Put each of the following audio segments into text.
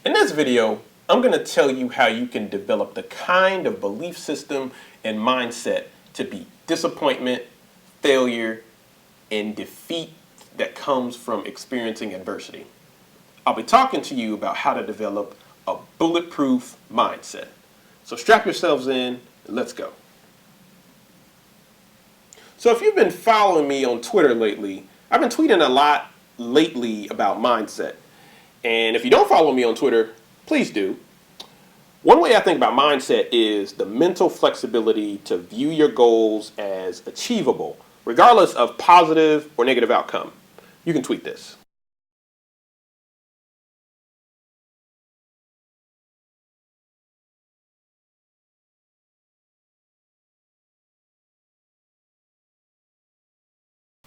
In this video, I'm going to tell you how you can develop the kind of belief system and mindset to beat disappointment, failure, and defeat that comes from experiencing adversity. I'll be talking to you about how to develop a bulletproof mindset. So strap yourselves in and let's go. So if you've been following me on Twitter lately, I've been tweeting a lot lately about mindset. And if you don't follow me on Twitter, please do. One way I think about mindset is the mental flexibility to view your goals as achievable, regardless of positive or negative outcome. You can tweet this.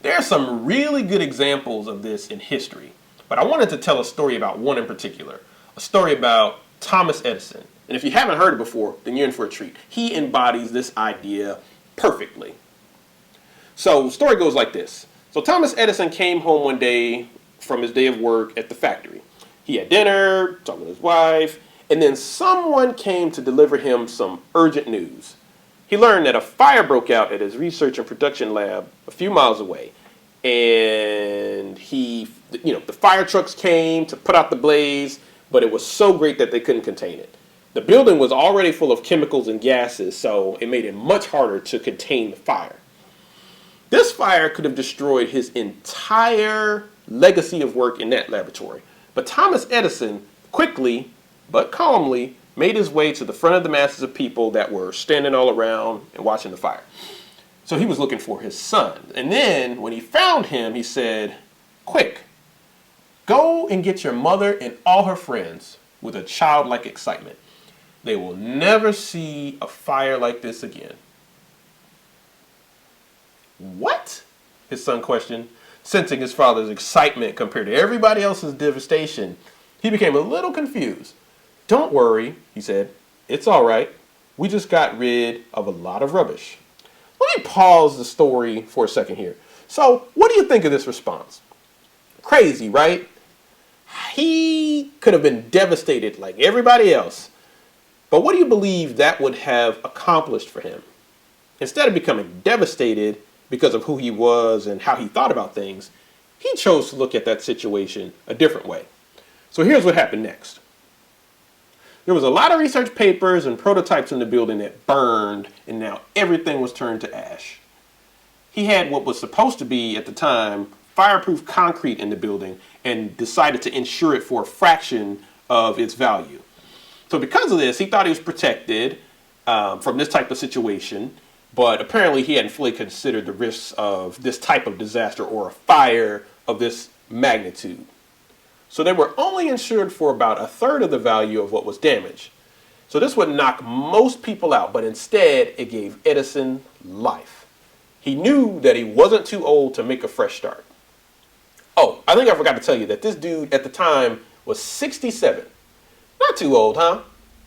There are some really good examples of this in history, but I wanted to tell a story about one in particular, a story about Thomas Edison. And if you haven't heard it before, then you're in for a treat. He embodies this idea perfectly. So the story goes like this. So Thomas Edison came home one day from his day of work at the factory. He had dinner, talking with his wife, and then someone came to deliver him some urgent news. He learned that a fire broke out at his research and production lab a few miles away. And the fire trucks came to put out the blaze, but it was so great that they couldn't contain it. The building was already full of chemicals and gases, so it made it much harder to contain the fire. This fire could have destroyed his entire legacy of work in that laboratory. But Thomas Edison quickly, but calmly, made his way to the front of the masses of people that were standing all around and watching the fire. So he was looking for his son. And then when he found him, he said, "Quick, go and get your mother and all her friends," with a childlike excitement. "They will never see a fire like this again." "What?" his son questioned. Sensing his father's excitement compared to everybody else's devastation, he became a little confused. "Don't worry," he said. "It's all right. We just got rid of a lot of rubbish." Let me pause the story for a second here. So, what do you think of this response? Crazy, right? He could have been devastated like everybody else. But what do you believe that would have accomplished for him? Instead of becoming devastated because of who he was and how he thought about things, he chose to look at that situation a different way. So here's what happened next. There was a lot of research papers and prototypes in the building that burned, and now everything was turned to ash. He had what was supposed to be, at the time, fireproof concrete in the building and decided to insure it for a fraction of its value. So because of this, he thought he was protected from this type of situation, but apparently he hadn't fully considered the risks of this type of disaster or a fire of this magnitude. So they were only insured for about a third of the value of what was damaged. So this would knock most people out, but instead it gave Edison life. He knew that he wasn't too old to make a fresh start. Oh, I think I forgot to tell you that this dude at the time was 67. Not too old, huh?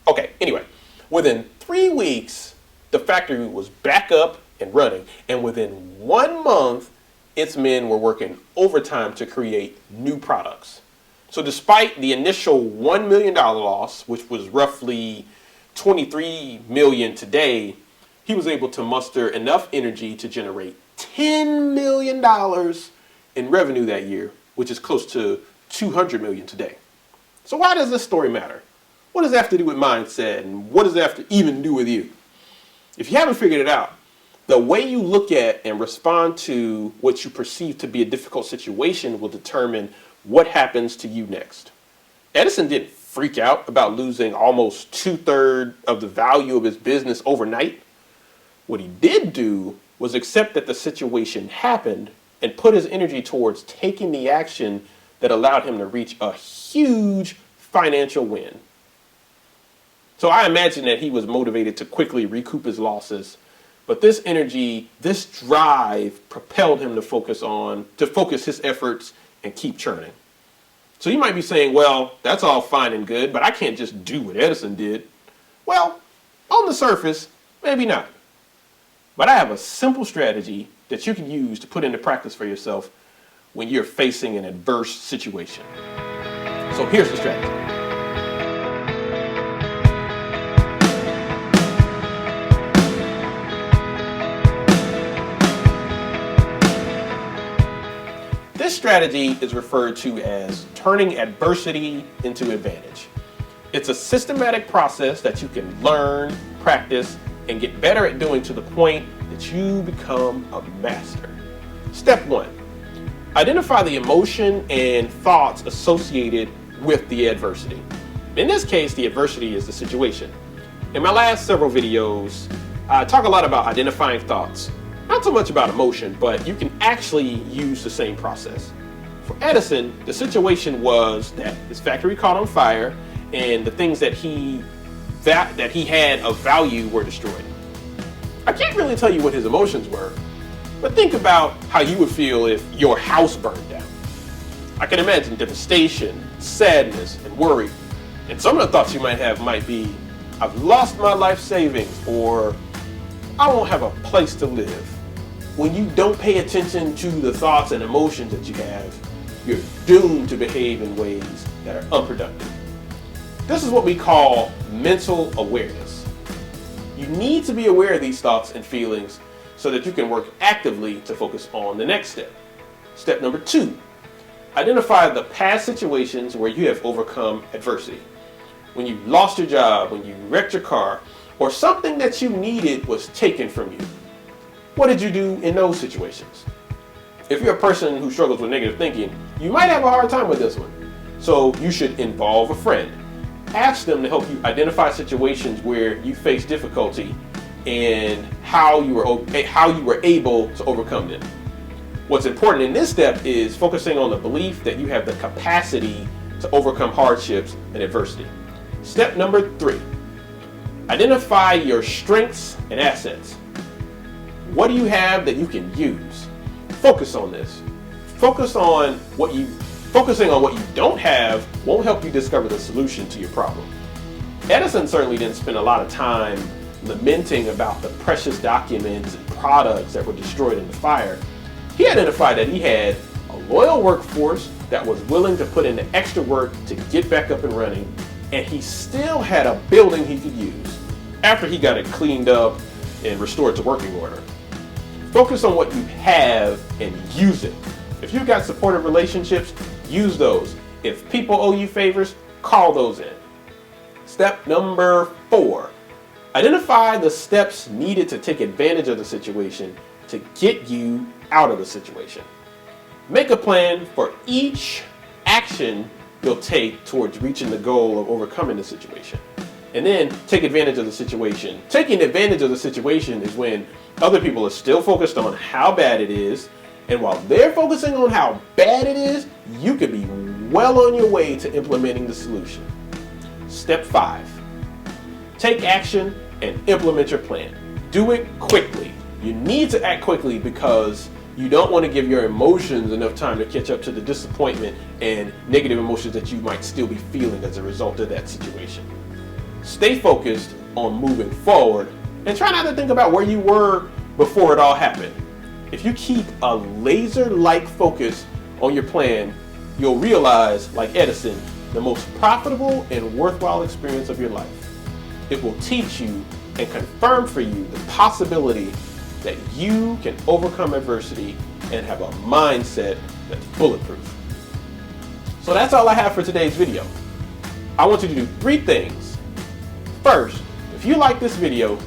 Okay, anyway, within 3 weeks, the factory was back up and running. And within 1 month, its men were working overtime to create new products. So despite the initial $1 million loss, which was roughly $23 million today, he was able to muster enough energy to generate $10 million in revenue that year, which is close to $200 million today. So why does this story matter? What does it have to do with mindset, and what does it have to even do with you? If you haven't figured it out, the way you look at and respond to what you perceive to be a difficult situation will determine what happens to you next. Edison didn't freak out about losing almost 2/3 of the value of his business overnight. What he did do was accept that the situation happened and put his energy towards taking the action that allowed him to reach a huge financial win. So I imagine that he was motivated to quickly recoup his losses, but this energy, this drive propelled him to focus his efforts and keep churning. So you might be saying, well, that's all fine and good, but I can't just do what Edison did. Well, on the surface, maybe not. But I have a simple strategy that you can use to put into practice for yourself when you're facing an adverse situation. So here's the strategy. strategy is referred to as turning adversity into advantage. It's a systematic process that you can learn, practice, and get better at doing to the point that you become a master. Step 1. Identify the emotion and thoughts associated with the adversity. In this case, the adversity is the situation. In my last several videos, I talk a lot about identifying thoughts. Not so much about emotion, but you can actually use the same process. For Edison, the situation was that his factory caught on fire and the things that he had of value were destroyed. I can't really tell you what his emotions were, but think about how you would feel if your house burned down. I can imagine devastation, sadness, and worry. And some of the thoughts you might have might be, I've lost my life savings, or I won't have a place to live. When you don't pay attention to the thoughts and emotions that you have, you're doomed to behave in ways that are unproductive. This is what we call mental awareness. You need to be aware of these thoughts and feelings so that you can work actively to focus on the next step. Step number 2, identify the past situations where you have overcome adversity. When you lost your job, when you wrecked your car, or something that you needed was taken from you. What did you do in those situations? If you're a person who struggles with negative thinking, you might have a hard time with this one. So you should involve a friend. Ask them to help you identify situations where you face difficulty and how you were able to overcome them. What's important in this step is focusing on the belief that you have the capacity to overcome hardships and adversity. Step number 3, identify your strengths and assets. What do you have that you can use? Focus on this. Focusing on what you don't have won't help you discover the solution to your problem. Edison certainly didn't spend a lot of time lamenting about the precious documents and products that were destroyed in the fire. He identified that he had a loyal workforce that was willing to put in the extra work to get back up and running, and he still had a building he could use after he got it cleaned up and restored to working order. Focus on what you have and use it. If you've got supportive relationships, use those. If people owe you favors, call those in. Step number 4, identify the steps needed to take advantage of the situation to get you out of the situation. Make a plan for each action you'll take towards reaching the goal of overcoming the situation. And then take advantage of the situation. Taking advantage of the situation is when other people are still focused on how bad it is, and while they're focusing on how bad it is, you could be well on your way to implementing the solution. Step 5, take action and implement your plan. Do it quickly. You need to act quickly because you don't want to give your emotions enough time to catch up to the disappointment and negative emotions that you might still be feeling as a result of that situation. Stay focused on moving forward and try not to think about where you were before it all happened. If you keep a laser-like focus on your plan, you'll realize, like Edison, the most profitable and worthwhile experience of your life. It will teach you and confirm for you the possibility that you can overcome adversity and have a mindset that's bulletproof. So that's all I have for today's video. I want you to do 3 things. First, if you like this video,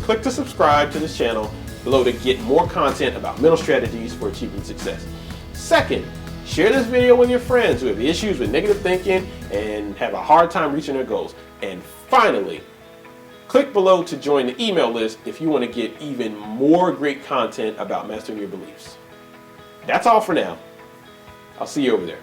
click to subscribe to this channel below to get more content about mental strategies for achieving success. Second, share this video with your friends who have issues with negative thinking and have a hard time reaching their goals. And finally, click below to join the email list if you want to get even more great content about mastering your beliefs. That's all for now. I'll see you over there.